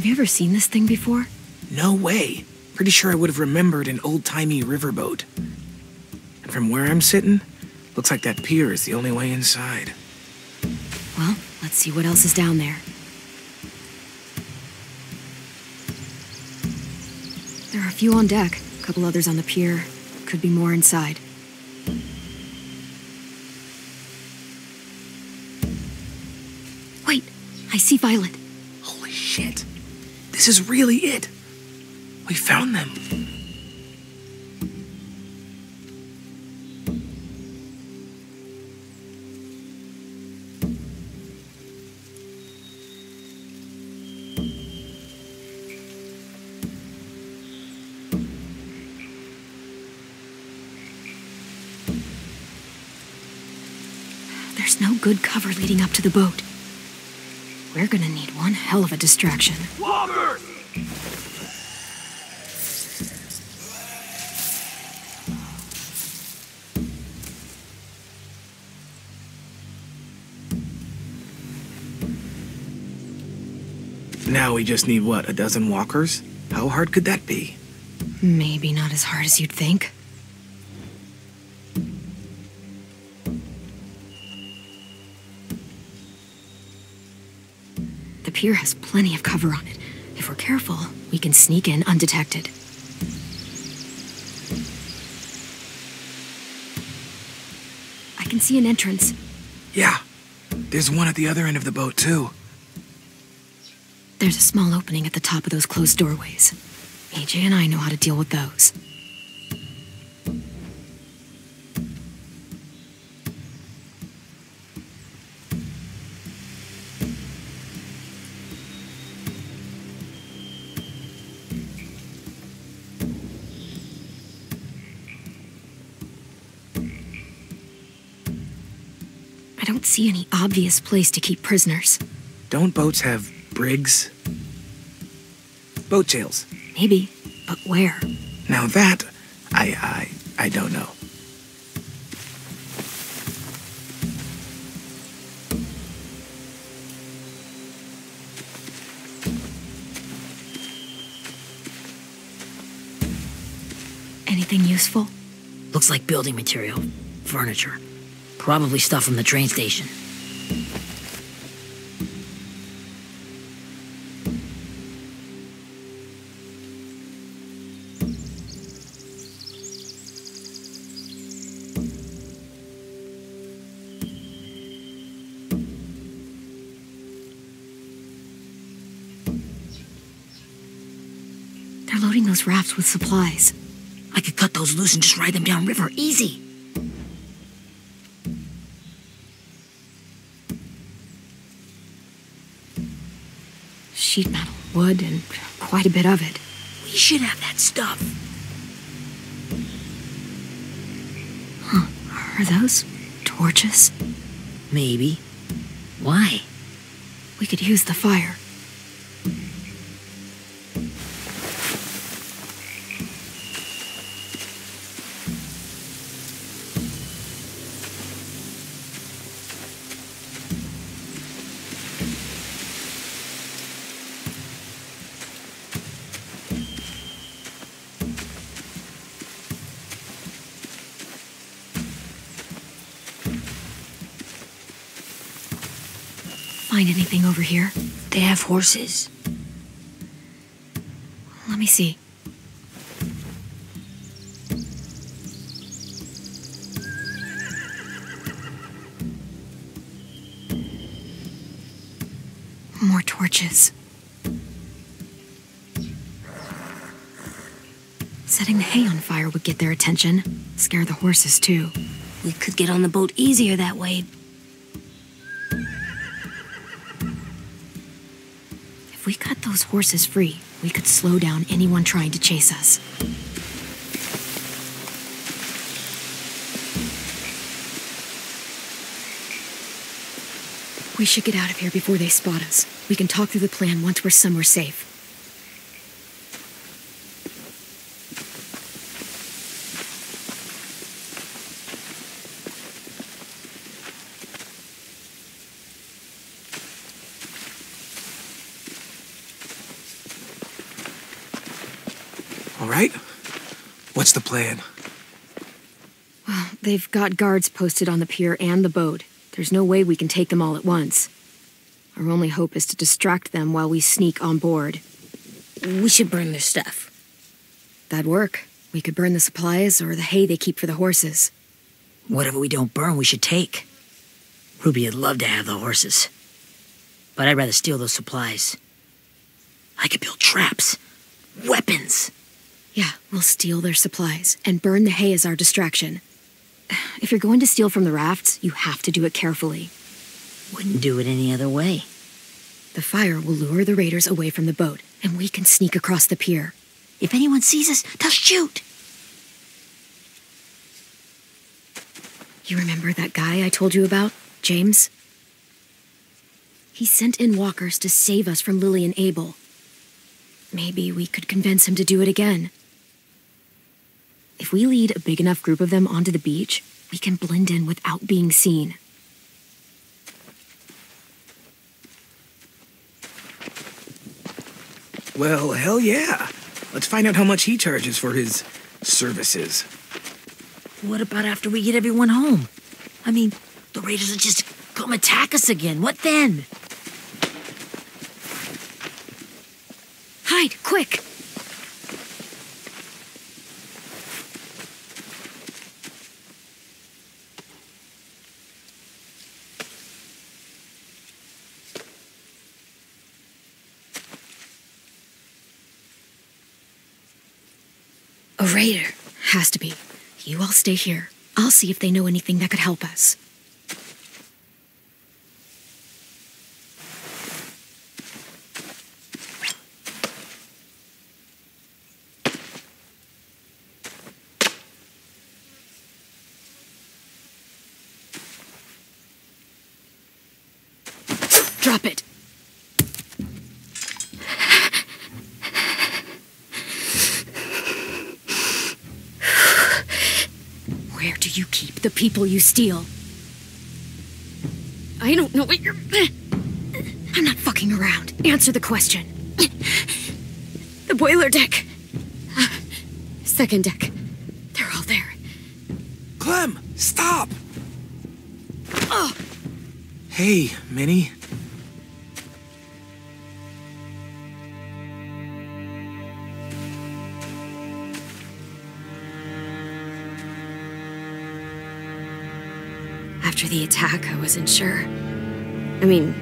Have you ever seen this thing before? No way. Pretty sure I would have remembered an old-timey riverboat. And from where I'm sitting, looks like that pier is the only way inside. Well, let's see what else is down there. There are a few on deck, a couple others on the pier. Could be more inside. Wait, I see Violet. Holy shit. This is really it. We found them. There's no good cover leading up to the boat. We're gonna need one hell of a distraction. Walker! Now we just need, what, a dozen walkers? How hard could that be? Maybe not as hard as you'd think. The pier has plenty of cover on it. If we're careful, we can sneak in undetected. I can see an entrance. Yeah. There's one at the other end of the boat, too. There's a small opening at the top of those closed doorways. AJ and I know how to deal with those. I don't see any obvious place to keep prisoners. Don't boats have brigs? Boat jails. Maybe, but where? Now that, I don't know. Anything useful? Looks like building material. Furniture. Probably stuff from the train station. They're loading those rafts with supplies. I could cut those loose and just ride them downriver. Easy. Sheet metal, wood, and quite a bit of it. We should have that stuff. Huh. Are those torches? Maybe. Why? We could use the fire. Find anything over here? They have horses. Let me see. More torches. Setting the hay on fire would get their attention. Scare the horses, too. We could get on the boat easier that way. If we cut those horses free, we could slow down anyone trying to chase us. We should get out of here before they spot us. We can talk through the plan once we're somewhere safe. All right. What's the plan? Well, they've got guards posted on the pier and the boat. There's no way we can take them all at once. Our only hope is to distract them while we sneak on board. We should burn their stuff. That'd work. We could burn the supplies or the hay they keep for the horses. Whatever we don't burn, we should take. Ruby would love to have the horses. But I'd rather steal those supplies. I could build traps. Weapons. Yeah, we'll steal their supplies and burn the hay as our distraction. If you're going to steal from the rafts, you have to do it carefully. Wouldn't do it any other way. The fire will lure the raiders away from the boat, and we can sneak across the pier. If anyone sees us, they'll shoot. You remember that guy I told you about, James? He sent in walkers to save us from Lily and Abel. Maybe we could convince him to do it again. If we lead a big enough group of them onto the beach, we can blend in without being seen. Well, hell yeah. Let's find out how much he charges for his services. What about after we get everyone home? I mean, the raiders will just come attack us again. What then? Hide, quick! A raider. Has to be. You all stay here. I'll see if they know anything that could help us. Drop it. Where do you keep the people you steal? I don't know what you're... I'm not fucking around. Answer the question. The boiler deck. Second deck. They're all there. Clem, stop! Oh! Hey, Minnie. After the attack, I wasn't sure. I mean,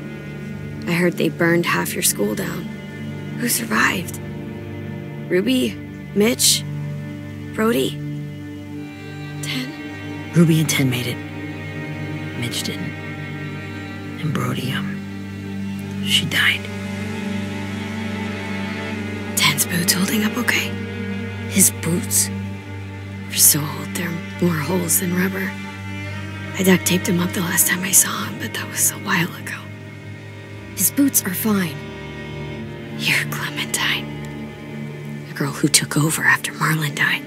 I heard they burned half your school down. Who survived? Ruby? Mitch? Brody? 10? Ruby and 10 made it. Mitch didn't. And Brody, she died. 10's boots holding up okay? His boots? They're so old, there are more holes than rubber. I duct taped him up the last time I saw him, but that was a while ago. His boots are fine. You're Clementine. The girl who took over after Marlon died.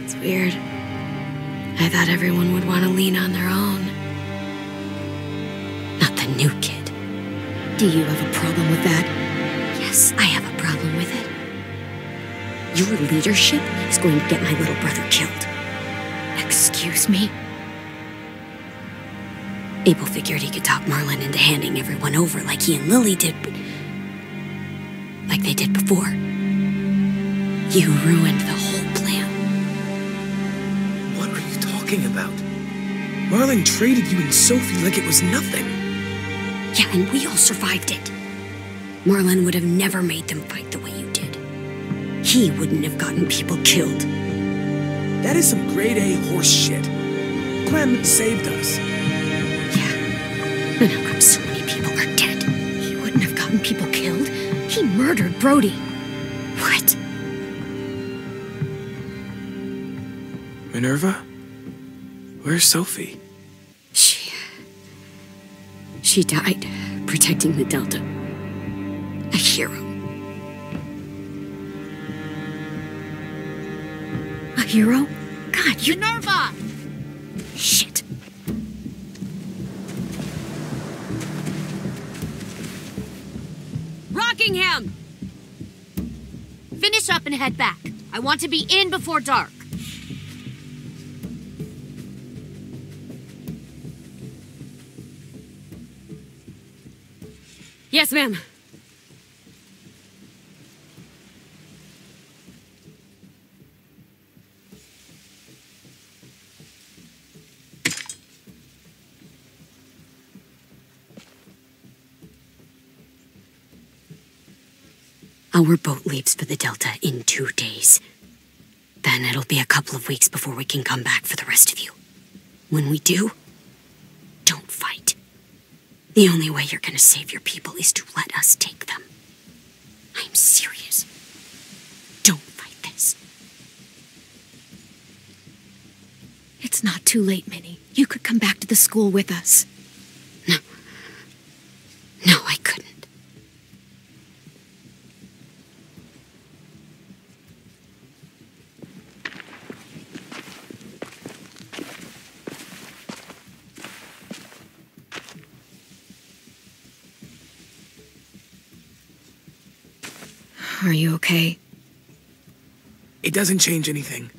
It's weird. I thought everyone would want to lean on their own. Not the new kid. Do you have a problem with that? Yes, I have a problem with it. Your leadership is going to get my little brother killed. Excuse me? Abel figured he could talk Marlon into handing everyone over like he and Lily did, but... like they did before. You ruined the whole plan. What are you talking about? Marlon traded you and Sophie like it was nothing. Yeah, and we all survived it. Marlon would have never made them fight the way you did. He wouldn't have gotten people killed. That is some grade A horse shit. Clem saved us. And how come so many people are dead? He wouldn't have gotten people killed. He murdered Brody. What? Minerva? Where's Sophie? She died protecting the Delta. A hero. A hero? God, you... Minerva! Shit. Rockingham! Finish up and head back. I want to be in before dark. Yes, ma'am. Our boat leaves for the Delta in 2 days. Then it'll be a couple of weeks before we can come back for the rest of you. When we do, don't fight. The only way you're gonna save your people is to let us take them. I'm serious. Don't fight this. It's not too late, Minnie. You could come back to the school with us. No. No, I couldn't. Are you okay? It doesn't change anything.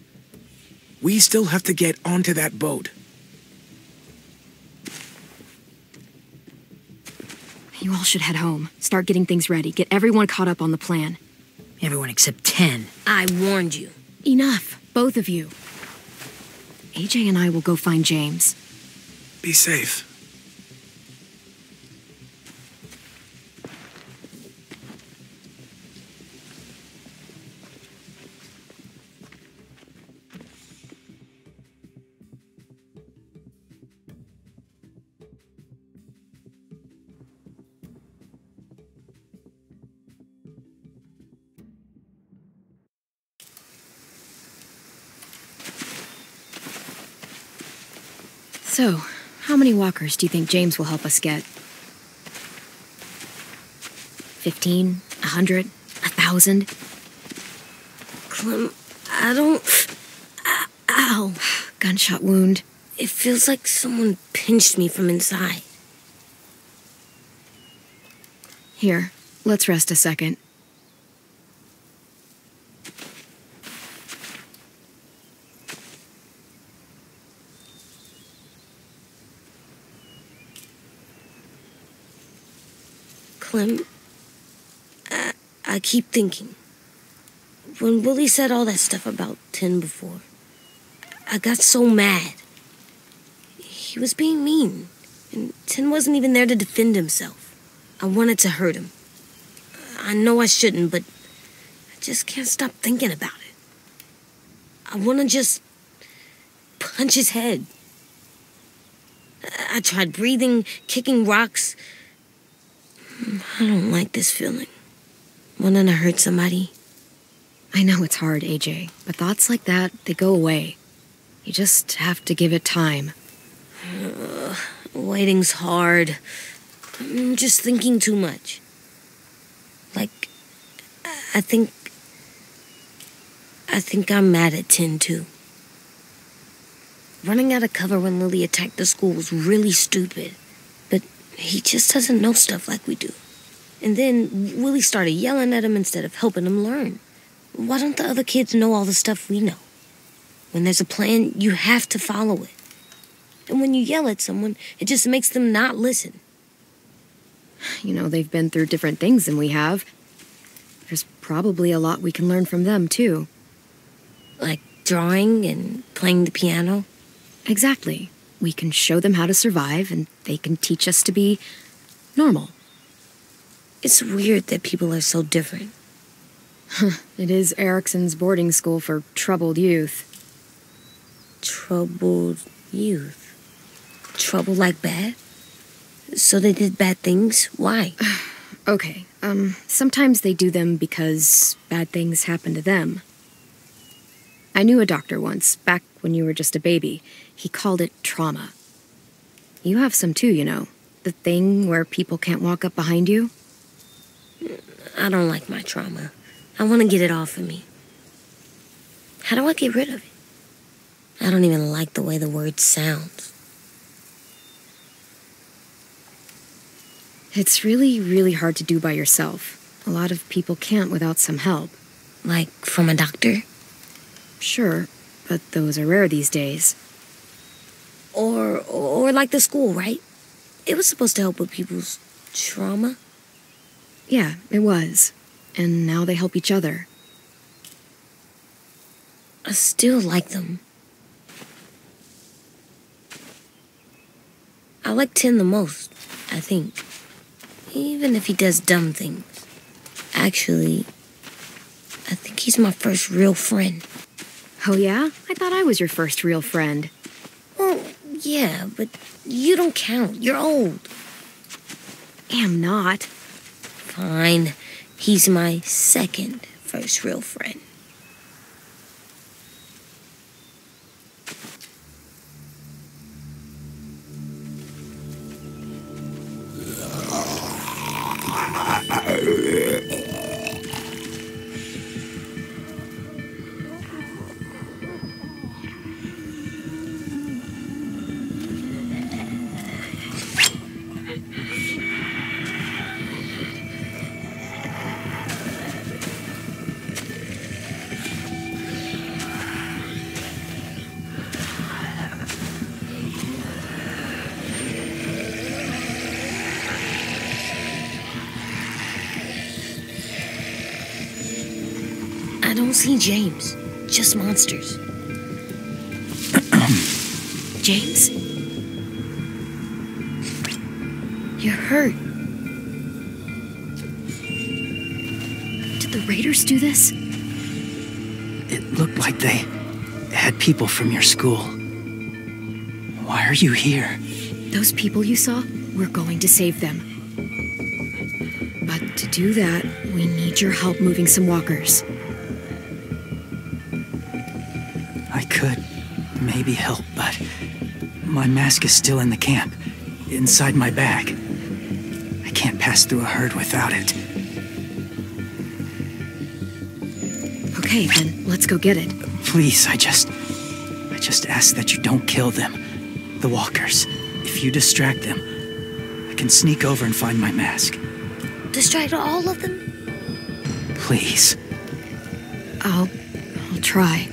We still have to get onto that boat. You all should head home. Start getting things ready. Get everyone caught up on the plan. Everyone except 10. I warned you. Enough, both of you. AJ and I will go find James. Be safe. So, how many walkers do you think James will help us get? 15? 100? 1,000? Clem, I don't... Ow. Gunshot wound. It feels like someone pinched me from inside. Here, let's rest a second. Clem, I keep thinking. When Willie said all that stuff about 10 before, I got so mad. He was being mean, and 10 wasn't even there to defend himself. I wanted to hurt him. I know I shouldn't, but I just can't stop thinking about it. I want to just punch his head. I tried breathing, kicking rocks. I don't like this feeling. Wanting to hurt somebody. I know it's hard, AJ, but thoughts like that, they go away. You just have to give it time. Waiting's hard. I'm just thinking too much. Like, I think I'm mad at 10 too. Running out of cover when Lily attacked the school was really stupid. But he just doesn't know stuff like we do. And then Willie started yelling at him instead of helping him learn. Why don't the other kids know all the stuff we know? When there's a plan, you have to follow it. And when you yell at someone, it just makes them not listen. You know, they've been through different things than we have. There's probably a lot we can learn from them, too. Like drawing and playing the piano? Exactly. We can show them how to survive, and they can teach us to be normal. It's weird that people are so different. It is Erickson's boarding school for troubled youth. Troubled youth? Trouble like bad? So they did bad things? Why? Okay, sometimes they do them because bad things happen to them. I knew a doctor once, back when you were just a baby. He called it trauma. You have some too, you know. The thing where people can't walk up behind you. I don't like my trauma. I want to get it off of me. How do I get rid of it? I don't even like the way the word sounds. It's really, really hard to do by yourself. A lot of people can't without some help. Like from a doctor? Sure, but those are rare these days. Or like the school, right? It was supposed to help with people's trauma. Yeah, it was. And now they help each other. I still like them. I like Tin the most, I think. Even if he does dumb things. Actually, I think he's my first real friend. Oh yeah? I thought I was your first real friend. Well, yeah, but you don't count. You're old. Am not. Fine. He's my second first real friend. I don't see James, just monsters. James? You're hurt. Did the raiders do this? It looked like they had people from your school. Why are you here? Those people you saw, we're going to save them. But to do that, we need your help moving some walkers. I could maybe help, but my mask is still in the camp, inside my bag. I can't pass through a herd without it. Okay, then let's go get it. Please, I just ask that you don't kill them. The walkers. If you distract them, I can sneak over and find my mask. Distract all of them? Please. I'll try.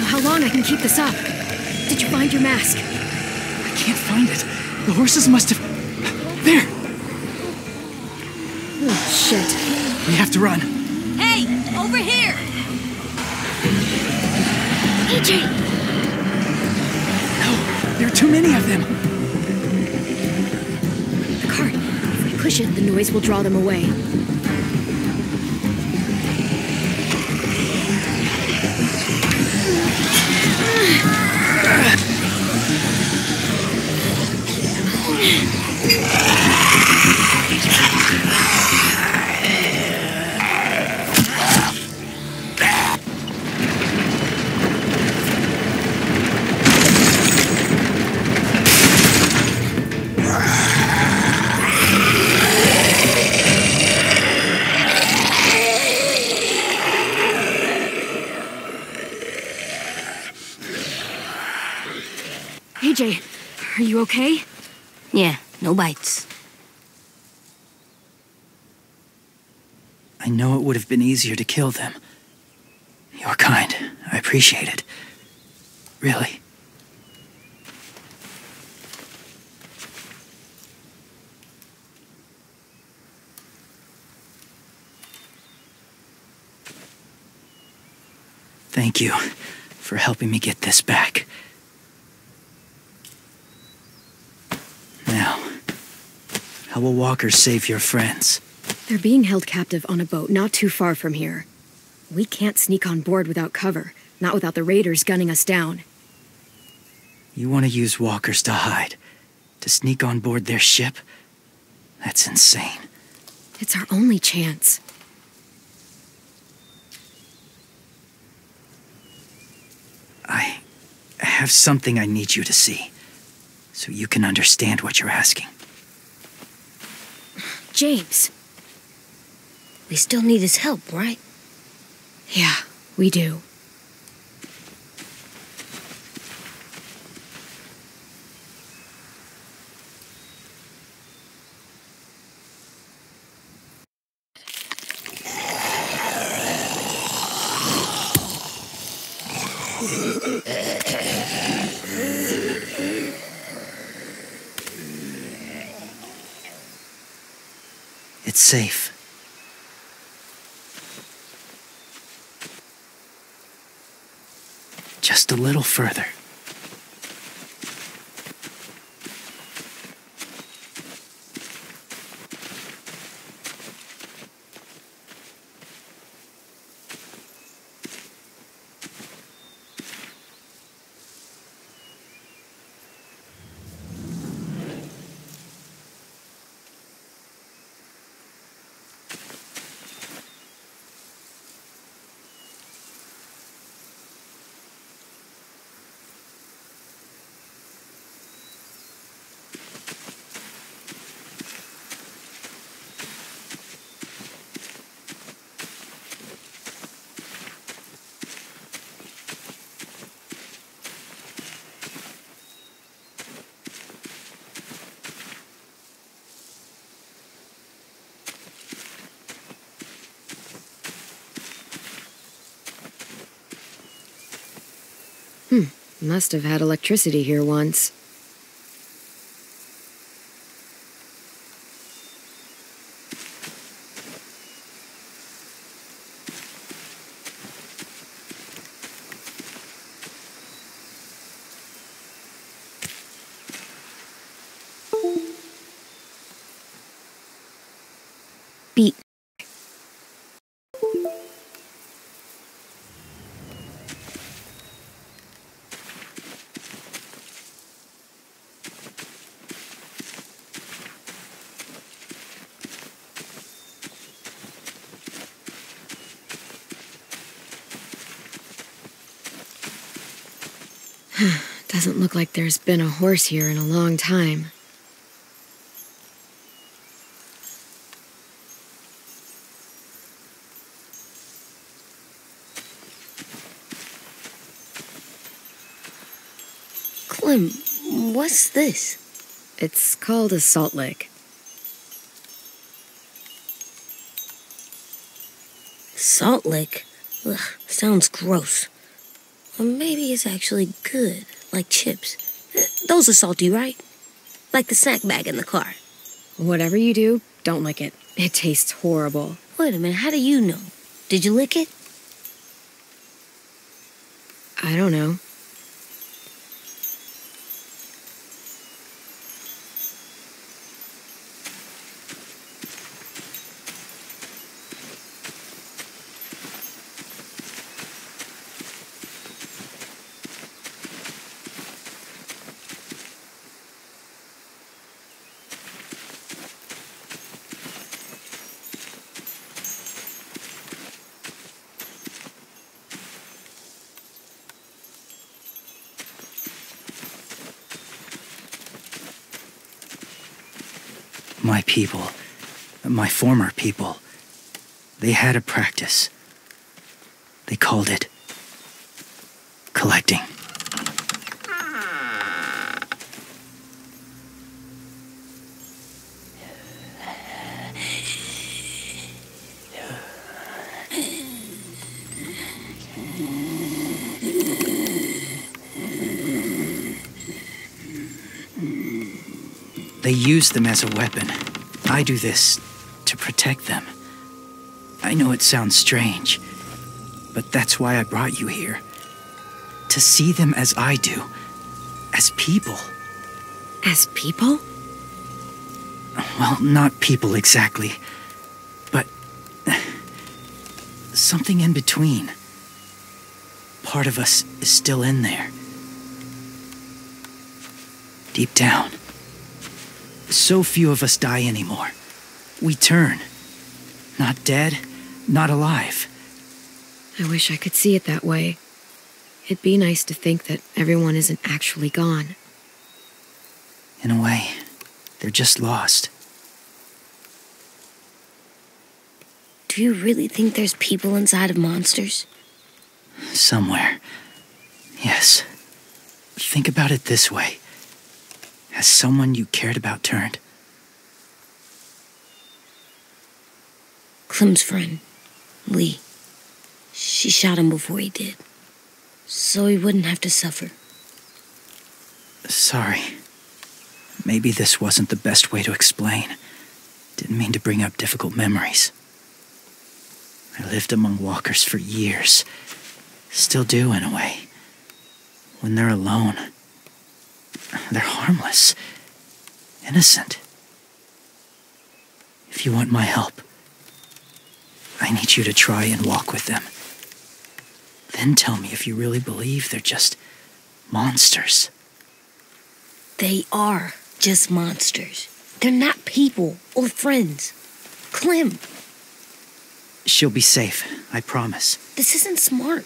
know how long I can keep this up. Did you find your mask? I can't find it. The horses must have... There! Oh, shit. We have to run. Hey, over here! AJ! No, there are too many of them. The cart. If we push it, the noise will draw them away. AJ, are you okay? Yeah, no bites. I know it would have been easier to kill them. You're kind. I appreciate it. Really. Thank you for helping me get this back. Now, how will walkers save your friends? They're being held captive on a boat not too far from here. We can't sneak on board without cover, not without the raiders gunning us down. You want to use walkers to hide? To sneak on board their ship? That's insane. It's our only chance. I have something I need you to see, so you can understand what you're asking. James. We still need his help, right? Yeah, we do. It's safe. Just a little further. Must have had electricity here once. Beat. Doesn't look like there's been a horse here in a long time. Clem, what's this? It's called a salt lick. Salt lick? Ugh, sounds gross. Or maybe it's actually good, like chips. Those are salty, right? Like the snack bag in the car. Whatever you do, don't lick it. It tastes horrible. Wait a minute, how do you know? Did you lick it? I don't know. My people, my former people, they had a practice. They called it collecting. They use them as a weapon. I do this to protect them. I know it sounds strange, but that's why I brought you here. To see them as I do. As people. As people? Well, not people exactly, but something in between. Part of us is still in there. Deep down. So few of us die anymore. We turn. Not dead, not alive. I wish I could see it that way. It'd be nice to think that everyone isn't actually gone. In a way, they're just lost. Do you really think there's people inside of monsters? Somewhere. Yes. Think about it this way. Has someone you cared about turned? Clem's friend, Lee. She shot him before he did. So he wouldn't have to suffer. Sorry. Maybe this wasn't the best way to explain. Didn't mean to bring up difficult memories. I lived among walkers for years. Still do, in a way. When they're alone, they're harmless. Innocent. If you want my help, I need you to try and walk with them. Then tell me if you really believe they're just monsters. They are just monsters. They're not people or friends. Clem, She'll be safe, I promise. this isn't smart.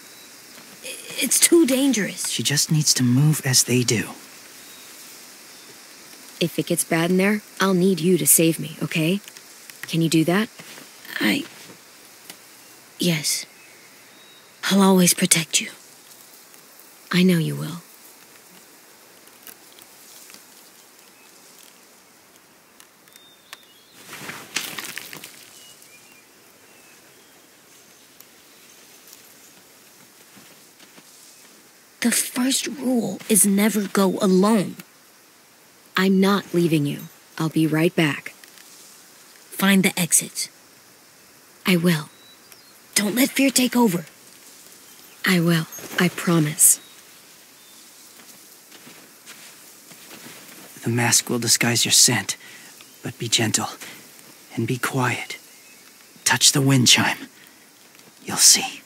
It's too dangerous. She just needs to move as they do. If it gets bad in there, I'll need you to save me, okay? Can you do that? Yes. I'll always protect you. I know you will. The first rule is never go alone. I'm not leaving you. I'll be right back. Find the exits. I will. Don't let fear take over. I will. I promise. The mask will disguise your scent, but be gentle and be quiet. Touch the wind chime. You'll see.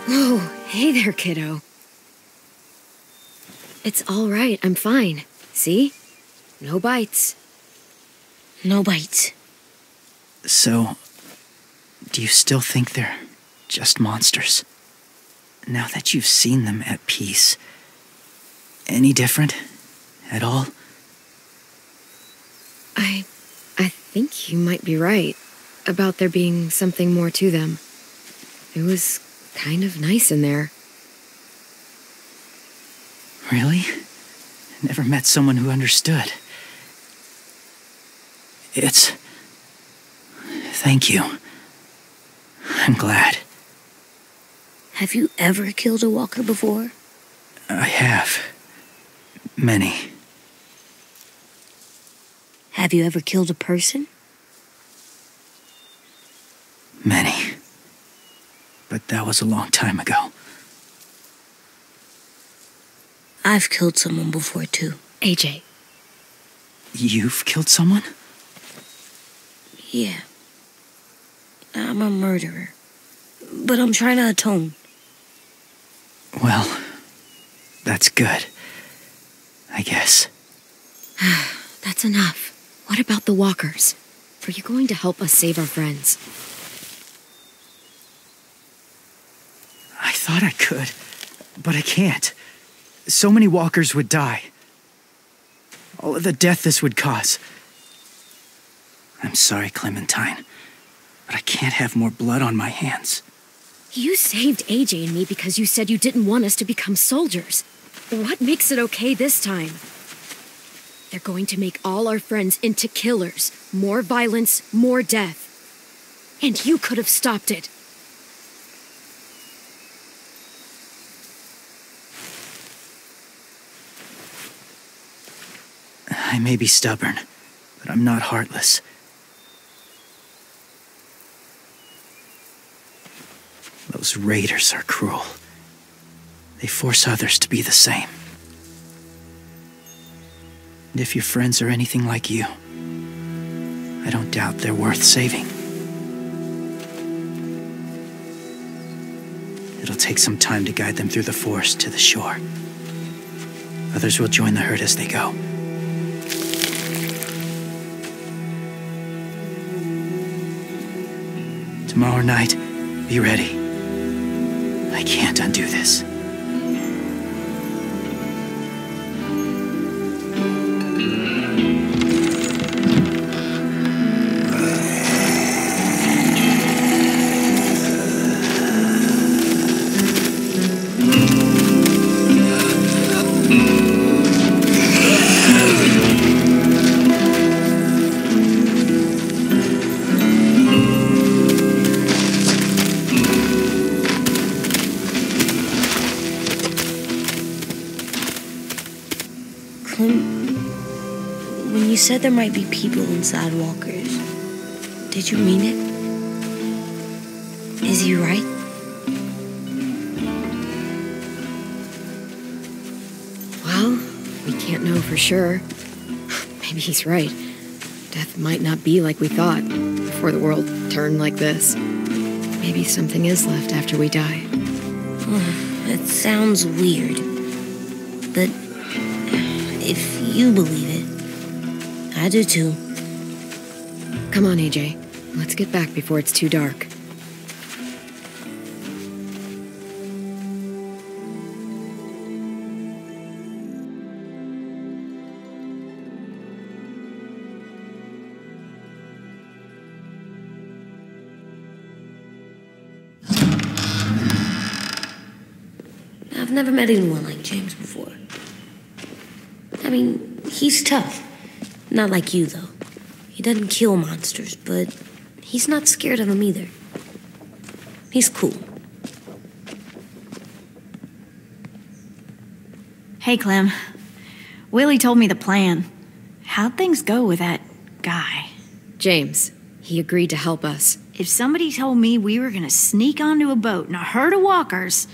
Oh, hey there, kiddo. It's all right, I'm fine. See? No bites. No bites. So, do you still think they're just monsters? Now that you've seen them at peace, any different at all? I think you might be right about there being something more to them. It was kind of nice in there. Really? Never met someone who understood. Thank you. I'm glad. Have you ever killed a walker before? I have. Many. Have you ever killed a person? Many. But that was a long time ago. I've killed someone before, too. AJ. You've killed someone? Yeah. I'm a murderer. But I'm trying to atone. Well, that's good. I guess. That's enough. What about the walkers? Are you going to help us save our friends? I thought I could, but I can't. So many walkers would die. All of the death this would cause. I'm sorry, Clementine, but I can't have more blood on my hands. You saved AJ and me because you said you didn't want us to become soldiers. What makes it okay this time? They're going to make all our friends into killers. More violence, more death. And you could have stopped it. I may be stubborn, but I'm not heartless. Those raiders are cruel. They force others to be the same. And if your friends are anything like you, I don't doubt they're worth saving. It'll take some time to guide them through the forest to the shore. Others will join the herd as they go. Tomorrow night, be ready. I can't undo this. When you said there might be people inside walkers, did you mean it? Is he right? Well, we can't know for sure. Maybe he's right. Death might not be like we thought. For before the world turned like this. Maybe something is left after we die. It sounds weird. But if you believe it, I do too. Come on, AJ. Let's get back before it's too dark. I've never met anyone like James before. I mean, he's tough. Not like you, though. He doesn't kill monsters, but he's not scared of them either. He's cool. Hey, Clem. Willie told me the plan. How'd things go with that guy? James, he agreed to help us. If somebody told me we were gonna sneak onto a boat in a herd of walkers,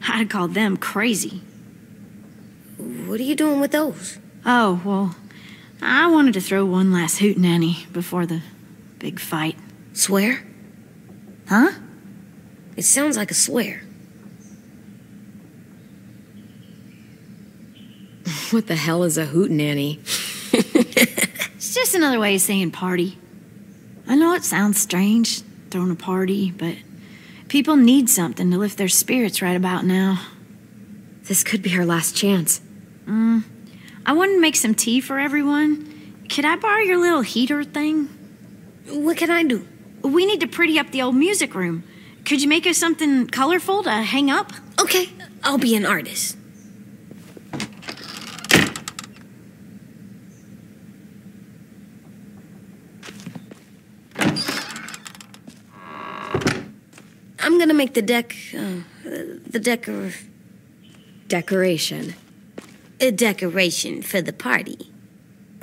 I'd have called them crazy. What are you doing with those? Oh, well, I wanted to throw one last hootenanny before the big fight. Swear? Huh? It sounds like a swear. What the hell is a hootenanny? It's just another way of saying party. I know it sounds strange, throwing a party, but people need something to lift their spirits right about now. This could be our last chance. I wanted to make some tea for everyone. Could I borrow your little heater thing? What can I do? We need to pretty up the old music room. Could you make us something colorful to hang up? Okay, I'll be an artist. I'm gonna make the Decoration. a decoration for the party.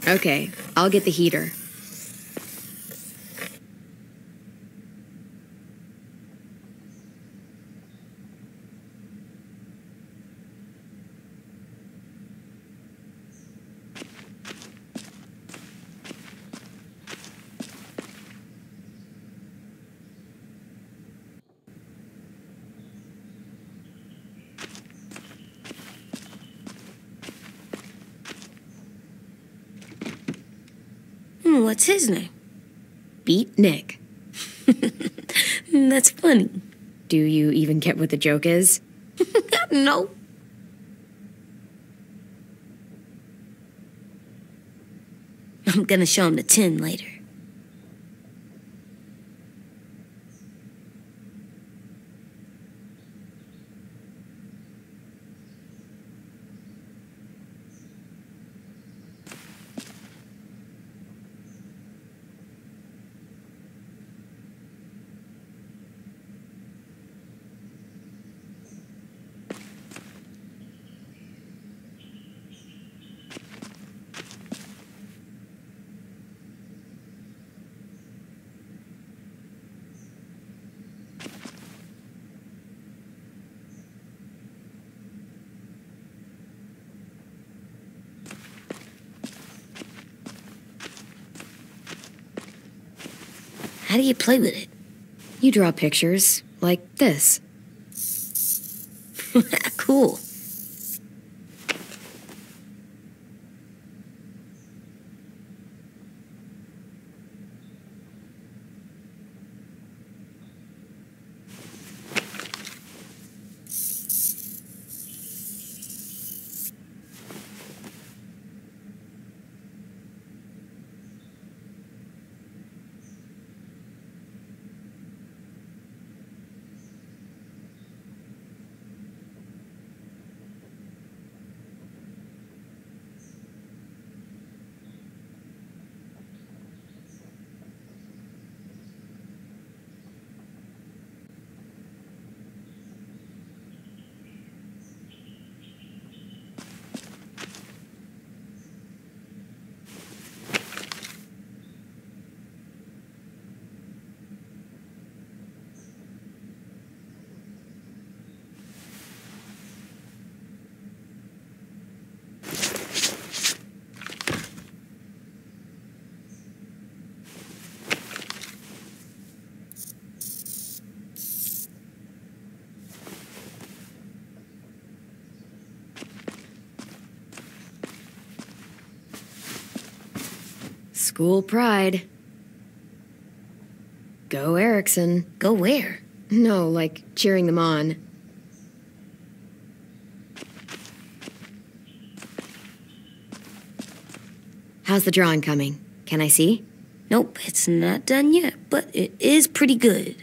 Okay, I'll get the heater. What's his name? Beat Nick. That's funny. Do you even get what the joke is? No. I'm gonna show him the tin later. How do you play with it? You draw pictures like this. Cool. School pride. Go Erickson. Go where? No, like cheering them on. How's the drawing coming? Can I see? Nope, it's not done yet, but it is pretty good.